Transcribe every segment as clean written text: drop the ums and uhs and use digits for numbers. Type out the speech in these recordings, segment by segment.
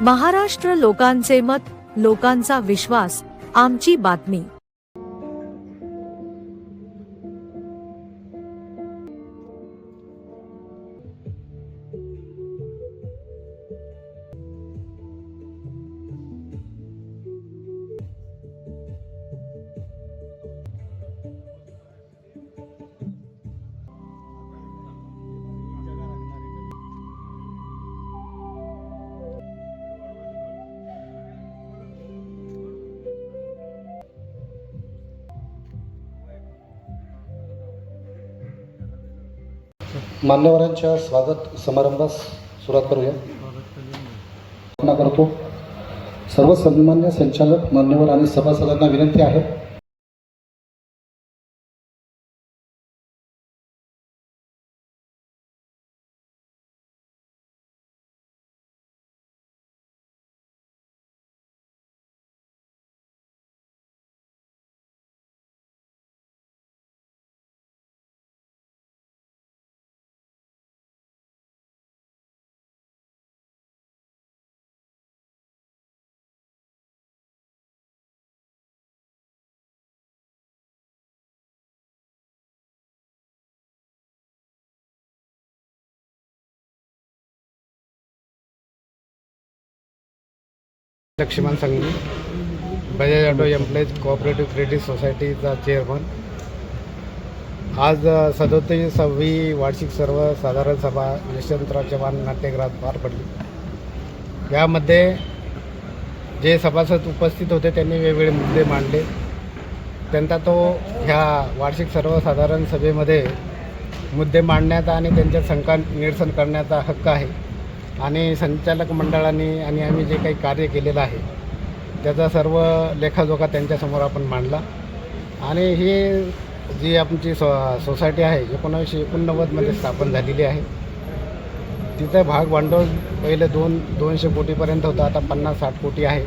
महाराष्ट्र लोकांचे मत, लोकांचा विश्वास, आमची बातमी। मान्यवरांच्या स्वागत समारंभास सुरुवात करूया। करतो सर्व सन्मान्य संचालक मान्यवर आणि सभासदांना विनंती आहे Laxman Sanghvi, Bajaj auto employees cooperative credit सोसायटीचा चेअरमन। आज 37वी वार्षिक सर्वसाधारण सभा यशवंतराव चव्हाण नाट्यगृहात पार पडली। यामध्ये जे सभासद उपस्थित होते त्यांनी वेगवेगळे मुद्दे मांडले। त्यांचा तो ह्या वार्षिक सर्वसाधारण सभेमध्ये मुद्दे मांडण्याचा आणि त्यांच्या शंका निरसन करण्याचा हक्क आहे आणि संचालक मंडळाने आणि आम्ही जे काही कार्य केलेलं आहे त्याचा सर्व लेखाजोखा त्यांच्यासमोर आपण मांडला। आणि ही जी आमची सोसायटी आहे 1989मध्ये स्थापन झालेली आहे। तिचं भाग भांडवल पहिले 200 कोटीपर्यंत होतं, आता 50-60 कोटी आहे।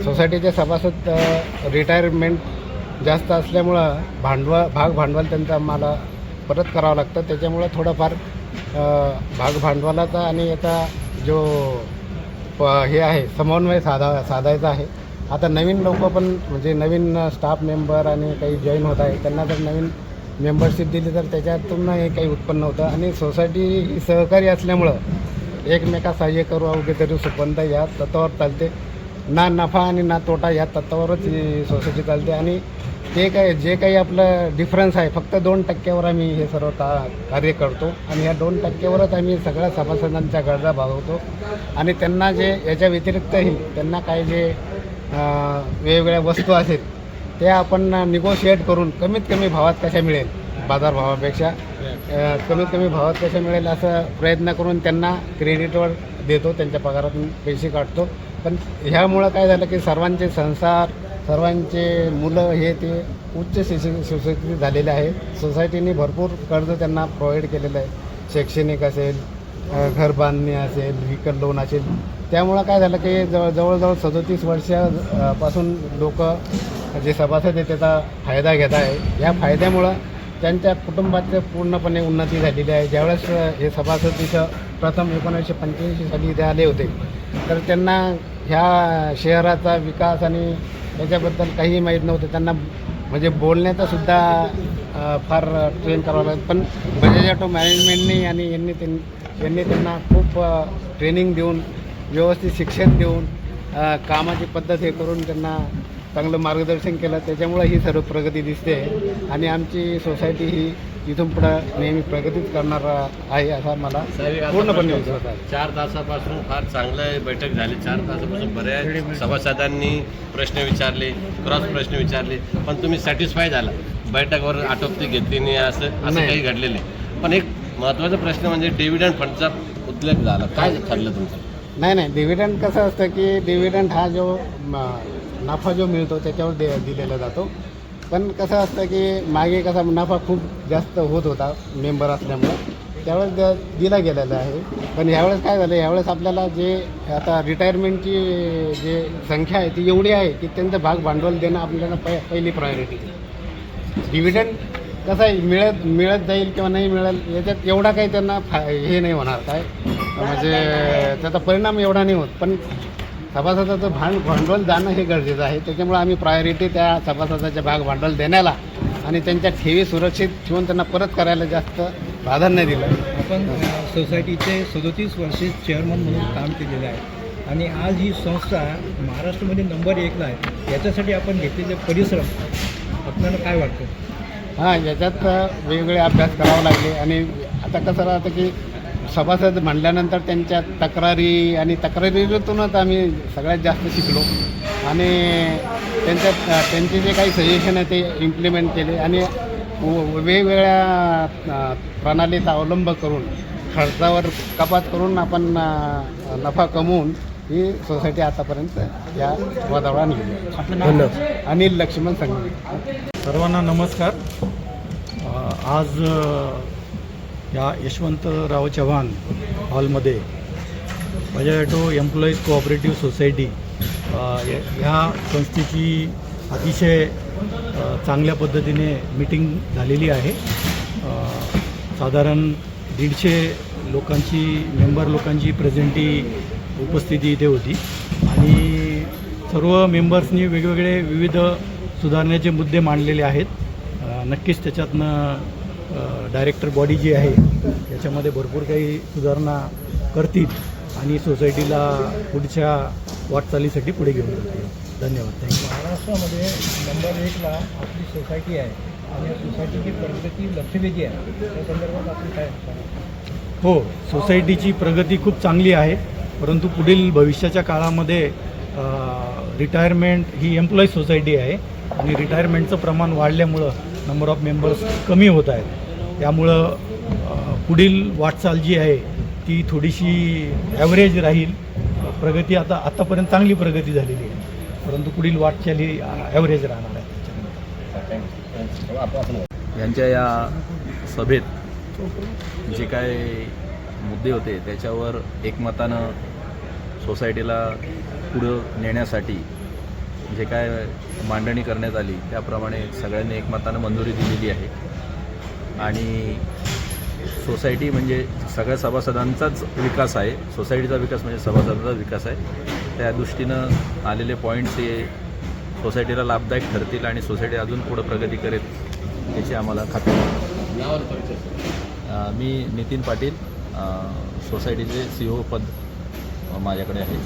सोसायटीचे सभासद रिटायरमेंट जास्त असल्यामुळं भाग भांडवल त्यांचं आम्हाला परत करावं लागतं। त्याच्यामुळं थोडंफार भाग भांडवलाचा आणि याचा जो हे आहे समन्वय साधायचा आहे। आता नवीन लोक पण म्हणजे नवीन स्टाफ मेंबर आणि काही जॉईन होत आहे, त्यांना जर नवीन मेंबरशिप दिली तर त्याच्यातून हे काही उत्पन्न होतं आणि सोसायटी ही सहकारी असल्यामुळं एकमेका सहाय्य करू अवघे तरी सुपंत या तत्त्वावर चालते। ना नफा आणि ना तोटा या तत्त्वावरच ही सोसायटी चालते आणि जे काही आपलं डिफरन्स आहे फक्त 2% आम्ही हे सर्व कार्य करतो आणि या 2%वरच आम्ही सगळ्या सभासदांच्या गरजा भागवतो आणि त्यांना जे याच्या व्यतिरिक्तही त्यांना काही जे वेगवेगळ्या वस्तू असेल ते आपण निगोशिएट करून कमीत कमी भावात कशा मिळेल, बाजारभावापेक्षा कमीत कमी भावात कशा मिळेल असं प्रयत्न करून त्यांना क्रेडिटवर देतो, त्यांच्या पगारातून पैसे काढतो। पण ह्यामुळं काय झालं की सर्वांचे संसार, सर्वांचे मुलं हे ते उच्च सुशिक्षित झालेले आहे। सोसायटीने भरपूर कर्ज त्यांना प्रोव्हाइड केलेलं आहे, शैक्षणिक असेल, घर बांधणी असेल, व्हिकल लोन असेल। त्यामुळं काय झालं की जवळजवळ 37 वर्षापासून लोक जे सभासद आहे त्याचा फायदा घेत आहे। या फायद्यामुळं त्यांच्या कुटुंबाचं पूर्णपणे उन्नती झालेली आहे। ज्यावेळेस हे सभासद इथं प्रथम 1985 साली इथे आले होते तर त्यांना ह्या शहराचा विकास आणि त्याच्याबद्दल काही माहीत नव्हतं। त्यांना म्हणजे बोलण्याचा सुद्धा फार ट्रेन करावं लागतं, पण बजाज ऑटो मॅनेजमेंटनी आणि यांनी त्यांना खूप ट्रेनिंग देऊन व्यवस्थित शिक्षण देऊन कामाची पद्धत हे करून त्यांना चांगलं मार्गदर्शन केलं। त्याच्यामुळे ही सर्व प्रगती दिसते आणि आमची सोसायटी ही इथून पुढं नेहमी प्रगतीच करणार आहे असा मला पूर्णपणे विश्वास आहे। 4 तासापासून फार चांगलं बैठक झाली। 4 तासापासून बऱ्याच सभासदांनी प्रश्न विचारले, क्रॉस प्रश्न विचारले, पण तुम्ही सॅटिस्फाय झाला, बैठकवर आटोपती घेतली नाही असं काही घडलेलं नाही। पण एक महत्त्वाचा प्रश्न म्हणजे डिव्हिडंड फंडचा उल्लेख झाला, काय ठरलं तुमचं? नाही, डिव्हिडंड कसं असतं की डिव्हिडंड हा जो नफा जो मिळतो त्याच्यावर दिलेला जातो। पण कसं असतं की मागे कसा नफा खूप जास्त होत होता मेंबर असल्यामुळं, त्यावेळेस दिला गेलेला आहे। पण ह्यावेळेस काय झालं, ह्यावेळेस आपल्याला जे आता रिटायरमेंटची जे संख्या आहे ती एवढी आहे की त्यांचं भाग भांडवल देणं आपल्याला पहिली प्रायोरिटी। डिव्हिडंड कसं आहे मिळत जाईल किंवा नाही मिळेल याच्यात एवढा काही त्यांना हे नाही होणार, काय म्हणजे त्याचा परिणाम एवढा नाही होत। पण सभासदाचं भांडवल जाणं हे गरजेचं आहे. त्याच्यामुळे आम्ही प्रायोरिटी त्या सभासदाच्या भाग भांडवल देण्याला आणि त्यांच्या ठेवी सुरक्षित ठेवून त्यांना परत करायला जास्त प्राधान्य दिलं. आपण सोसायटीचे 37 वर्षे चेअरमन म्हणून काम केलेले आहे आणि आज ही संस्था महाराष्ट्रामध्ये नंबर 1ला आहे. याच्यासाठी आपण घेतलेले परिश्रम आपल्याला काय वाटतं? हां, याच्यात वेगवेगळे अभ्यास करावे लागले आणि आता कसं राहतं की सभासद म्हणल्यानंतर त्यांच्या तक्रारी आणि तक्रारीतूनच आम्ही सगळ्यात जास्त शिकलो आणि त्यांचे जे काही सजेशन आहे ते इम्प्लिमेंट केले आणि वेगवेगळ्या प्रणालीचा अवलंब करून खर्चावर कपात करून आपण नफा कमवून ही सोसायटी आतापर्यंत या पदावर आणली. अनिल लक्ष्मण संघवी. सर्वांना नमस्कार. आज या यशवंतराव चव्हाण हॉलमध्ये Bajaj auto employees cooperative society ह्या संस्थेची अतिशय चांगल्या पद्धतीने मीटिंग झालेली आहे. साधारण 150 लोकांची मेंबर लोकांची प्रेझेंटी उपस्थिती इथे होती आणि सर्व मेंबर्सनी वेगवेगळे विविध सुधारण्याचे मुद्दे मांडलेले आहेत. नक्कीच त्याच्यातनं डायरेक्टर बॉडी जी आहे याच्यामध्ये भरपूर काही सुधारणा करतील आणि सोसायटीला पुढच्या वाटचालीसाठी पुढे घेऊन जातील. धन्यवाद. थँक्यू. महाराष्ट्रामध्ये नंबर 1ला आपली सोसायटी आहे आणि या सोसायटीची प्रगती लक्षवेधी आहे. त्या संदर्भात आपण काय हो, सोसायटीची प्रगती खूप चांगली आहे, परंतु पुढील भविष्याच्या काळामध्ये रिटायरमेंट ही एम्प्लॉईज सोसायटी आहे आणि रिटायरमेंटचं प्रमाण वाढल्यामुळं नंबर ऑफ मेंबर्स कमी होत आहेत. त्यामुळं पुढील वाटचाल जी आहे ती थोडीशी ॲव्हरेज राहील. प्रगती आतापर्यंत चांगली प्रगती झालेली आहे, परंतु पुढील वाटचाली ॲव्हरेज राहणार आहे. यांच्या या सभेत जे काय मुद्दे होते त्याच्यावर एकमतानं सोसायटीला पुढं नेण्यासाठी जे काय मांडणी करण्यात आली त्याप्रमाणे सगळ्यांनी एकमतानं मंजुरी दिलेली आहे आणि सोसायटी म्हणजे सगळ्या सभासदांचाच विकास आहे. सोसायटीचा विकास म्हणजे सभासदांचा विकास आहे. त्या दृष्टीनं आलेले पॉईंट्स हे सोसायटीला लाभदायक ठरतील आणि सोसायटी अजून पुढं प्रगती करेल याची आम्हाला खात्री आहे. मी नितीन पाटील, सोसायटीचे CEO पद माझ्याकडे आहे.